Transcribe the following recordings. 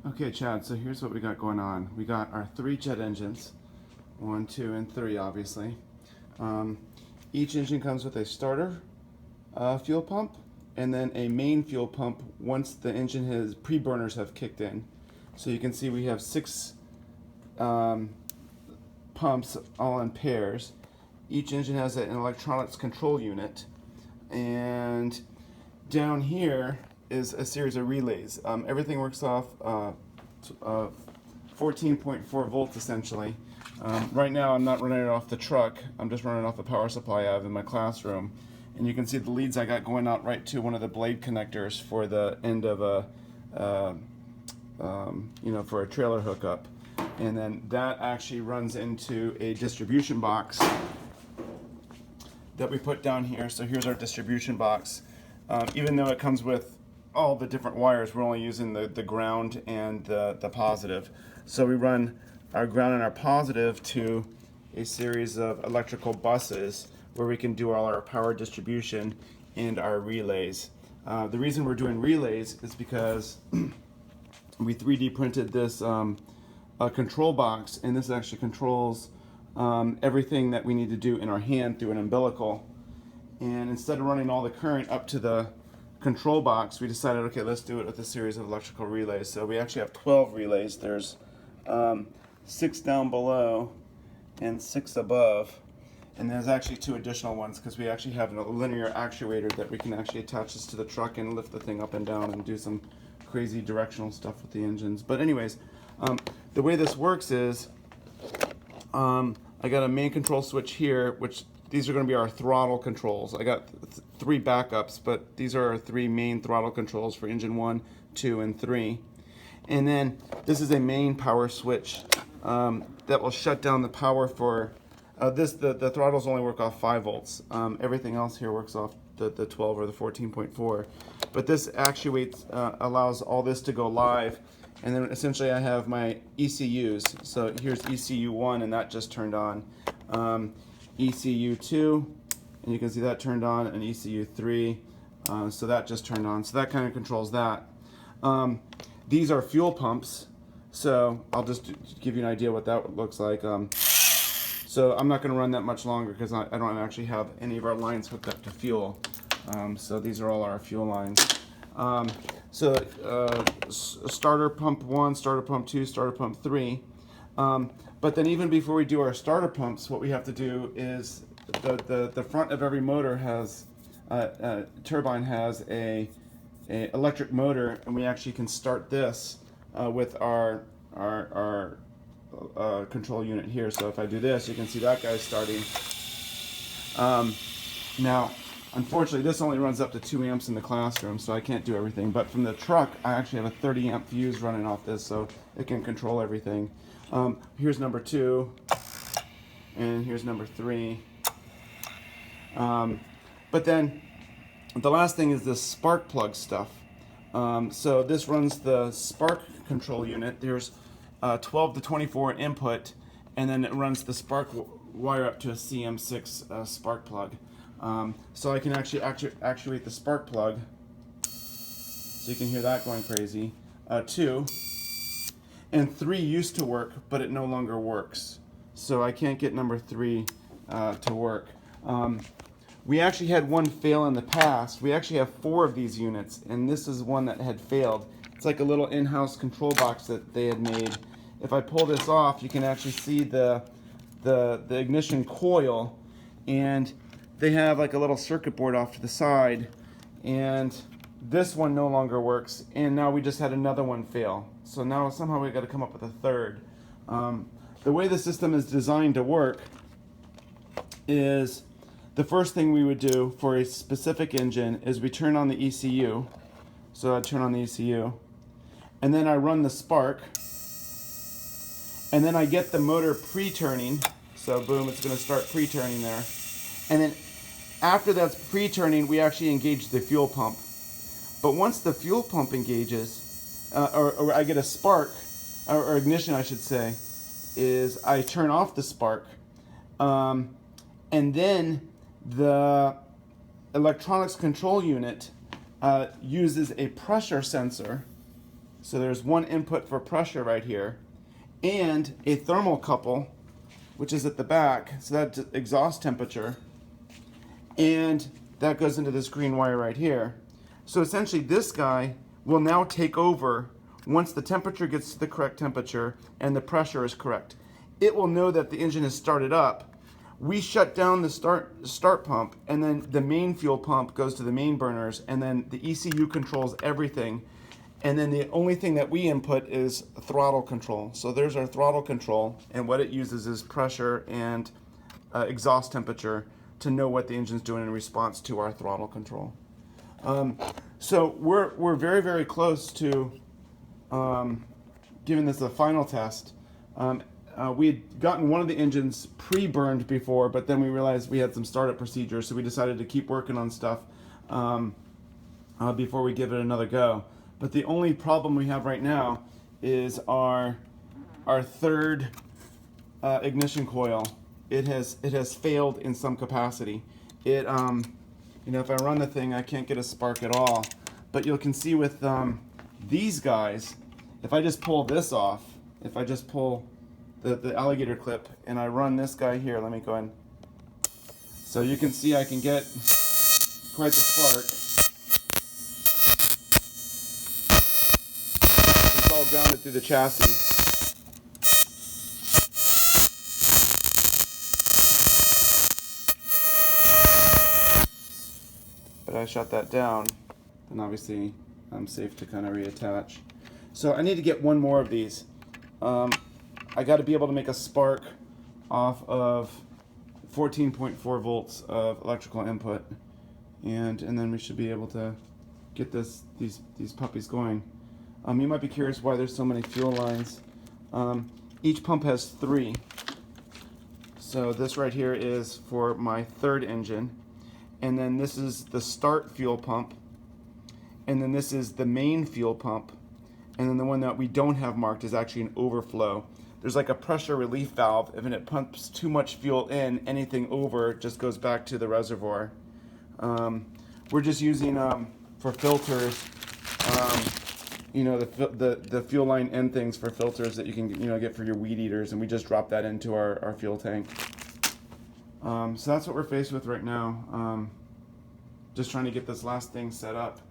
Okay, Chad, so here's what we got going on. We got our 3 jet engines, 1, 2, and 3, obviously. Um, each engine comes with a starter fuel pump and then a main fuel pump once the engine has pre-burners have kicked in. So you can see we have 6 pumps all in pairs. Each engine has an electronics control unit, and down here is a series of relays. Everything works off 14.4 volts essentially. Right now I'm not running it off the truck, I'm just running off the power supply I have in my classroom. And you can see the leads I got going out right to one of the blade connectors for the end of a, for a trailer hookup. And then that actually runs into a distribution box that we put down here. So here's our distribution box. Even though it comes with all the different wires, we're only using the ground and the positive. So we run our ground and our positive to a series of electrical buses where we can do all our power distribution and our relays. The reason we're doing relays is because we 3D printed this control box, and this actually controls everything that we need to do in our hand through an umbilical. And instead of running all the current up to the control box, we decided, okay, let's do it with a series of electrical relays. So we actually have 12 relays. There's 6 down below and 6 above. And there's actually 2 additional ones because we actually have a linear actuator that we can actually attach this to the truck and lift the thing up and down and do some crazy directional stuff with the engines. But anyways, the way this works is I got a main control switch here, which these are going to be our throttle controls. I got 3 backups, but these are our 3 main throttle controls for engine 1, 2, and 3. And then this is a main power switch that will shut down the power for the throttles only work off 5 volts. Everything else here works off the 12 or the 14.4. But this actuates, allows all this to go live. And then essentially I have my ECUs. So here's ECU 1, and that just turned on. ECU 2, and you can see that turned on, and ECU 3, so that just turned on. So that kind of controls that. These are fuel pumps, so I'll just give you an idea what that looks like. So I'm not going to run that much longer because I don't actually have any of our lines hooked up to fuel. So these are all our fuel lines. Starter pump 1, starter pump 2, starter pump 3. But then even before we do our starter pumps, what we have to do is the front of every motor has, turbine has a electric motor, and we actually can start this with our control unit here. So if I do this, you can see that guy's starting. Now, unfortunately, this only runs up to 2 amps in the classroom, so I can't do everything. But from the truck, I actually have a 30 amp fuse running off this, so it can control everything. Here's number 2, and here's number 3. But then the last thing is this spark plug stuff. So this runs the spark control unit. There's 12 to 24 input, and then it runs the spark wire up to a CM6 spark plug. So I can actually actuate the spark plug, so you can hear that going crazy. 2 and 3 used to work, but it no longer works. So I can't get number 3 to work. We actually had one fail in the past. We actually have 4 of these units, and this is one that had failed. It's like a little in-house control box that they had made. If I pull this off, you can actually see the ignition coil, and they have like a little circuit board off to the side, and this one no longer works, and now we just had another one fail. So now somehow we got to come up with a third. The way the system is designed to work is the first thing we would do for a specific engine is we turn on the ECU. So I turn on the ECU, and then I run the spark, and then I get the motor pre-turning. So boom, it's going to start pre-turning there. And then after that's pre-turning, we actually engage the fuel pump. But once the fuel pump engages, or I get a spark, or ignition I should say, is I turn off the spark, and then the electronics control unit uses a pressure sensor So there's one input for pressure right here, and a thermocouple, which is at the back, so that's exhaust temperature, and that goes into this green wire right here. So essentially this guy will now take over once the temperature gets to the correct temperature and the pressure is correct. It will know that the engine has started up. We shut down the start pump, and then the main fuel pump goes to the main burners, and then the ECU controls everything. And then the only thing that we input is throttle control. So there's our throttle control, and what it uses is pressure and exhaust temperature to know what the engine's doing in response to our throttle control. So we're very, very close to giving this a final test. We had gotten one of the engines pre-burned before, but then we realized we had some startup procedures, so we decided to keep working on stuff before we give it another go. But the only problem we have right now is our third ignition coil. It has failed in some capacity. It you know, if I run the thing, I can't get a spark at all. But you can see with these guys, if I just pull this off, if I just pull the alligator clip and I run this guy here, let me go in. So you can see I can get quite the spark. It's all grounded through the chassis. But I shut that down, then obviously I'm safe to kind of reattach. So I need to get one more of these. I got to be able to make a spark off of 14.4 volts of electrical input, and then we should be able to get these puppies going. You might be curious why there's so many fuel lines. Each pump has 3. So this right here is for my third engine, and then this is the start fuel pump, and then this is the main fuel pump, and then the one that we don't have marked is actually an overflow. There's like a pressure relief valve. If it pumps too much fuel in, anything over just goes back to the reservoir. We're just using for filters, you know, the fuel line end things for filters that you can get for your weed eaters, and we just drop that into our fuel tank. So that's what we're faced with right now. Just trying to get this last thing set up,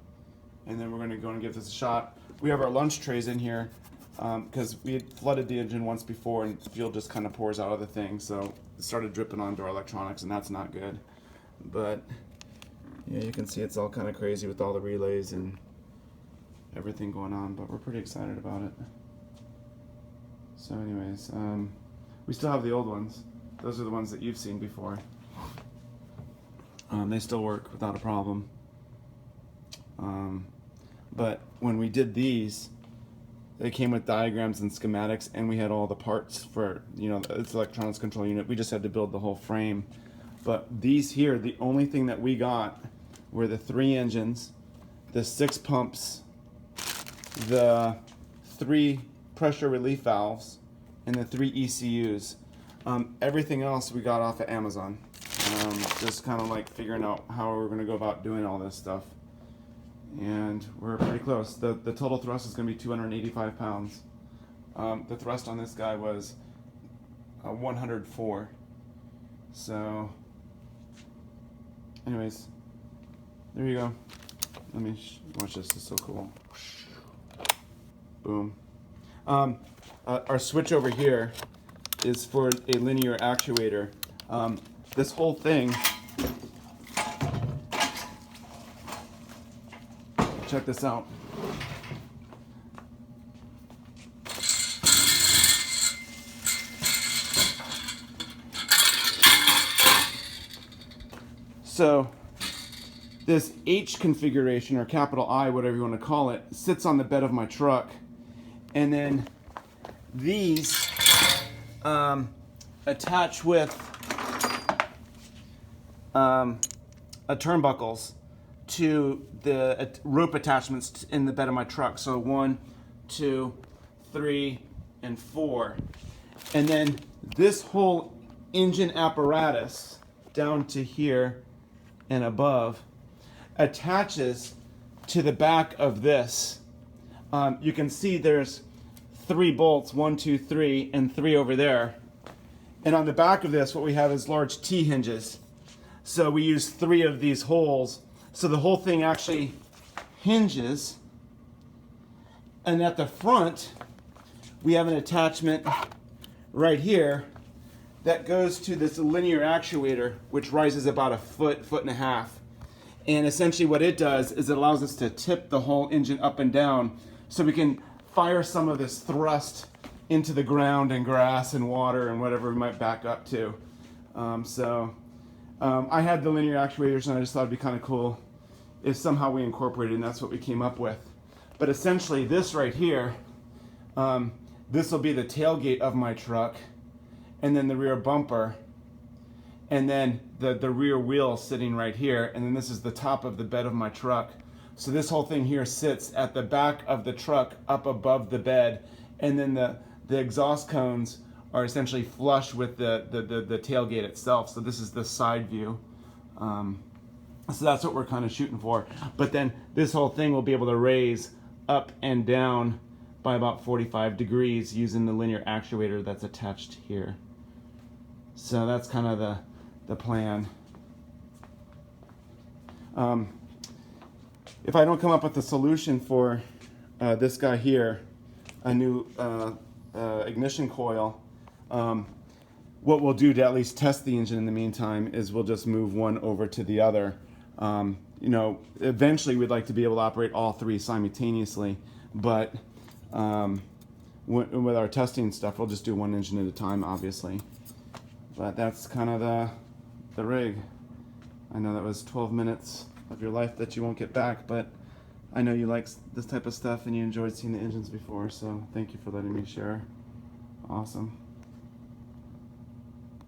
and then we're going to go and give this a shot. We have our lunch trays in here because we had flooded the engine once before, and the fuel just kind of pours out of the thing, so it started dripping onto our electronics, and that's not good. But yeah, you can see it's all kind of crazy with all the relays and everything going on, but we're pretty excited about it. So anyways, we still have the old ones. Those are the ones that you've seen before. They still work without a problem. But when we did these, they came with diagrams and schematics, and we had all the parts for, its electronics control unit. We just had to build the whole frame. But these here, the only thing that we got were the 3 engines, the 6 pumps, the 3 pressure relief valves, and the 3 ECUs. Everything else we got off of Amazon. Just kind of like figuring out how we're going to go about doing all this stuff. And we're pretty close. The total thrust is going to be 285 pounds. The thrust on this guy was 104. So, anyways, there you go. Let me watch this. This is so cool. Boom. Our switch over here is for a linear actuator. This whole thing, check this out. So this H configuration, or capital I, whatever you want to call it, sits on the bed of my truck, and then these attach with turnbuckles to the rope attachments in the bed of my truck. So 1, 2, 3, and 4. And then this whole engine apparatus down to here and above attaches to the back of this. you can see there's 3 bolts, 1, 2, 3, and 3 over there. And on the back of this, what we have is large T-hinges. So we use 3 of these holes. So the whole thing actually hinges. And at the front, we have an attachment right here that goes to this linear actuator, which rises about a foot, foot and a half. And essentially what it does is it allows us to tip the whole engine up and down so we can fire some of this thrust into the ground and grass and water and whatever we might back up to. I had the linear actuators and I just thought it'd be kind of cool if somehow we incorporated it, and that's what we came up with. But essentially this right here, this will be the tailgate of my truck, and then the rear bumper, and then the rear wheel sitting right here, and then this is the top of the bed of my truck. So this whole thing here sits at the back of the truck up above the bed, and then the exhaust cones are essentially flush with the tailgate itself. So this is the side view. So that's what we're kind of shooting for. But then this whole thing will be able to raise up and down by about 45 degrees using the linear actuator that's attached here. So that's kind of the plan. If I don't come up with a solution for this guy here, a new ignition coil, what we'll do to at least test the engine in the meantime is we'll just move one over to the other. You know, eventually we'd like to be able to operate all 3 simultaneously, but with our testing stuff, we'll just do one engine at a time, obviously. But that's kind of the rig. I know that was 12 minutes of your life that you won't get back, but I know you like this type of stuff and you enjoyed seeing the engines before, so thank you for letting me share. Awesome.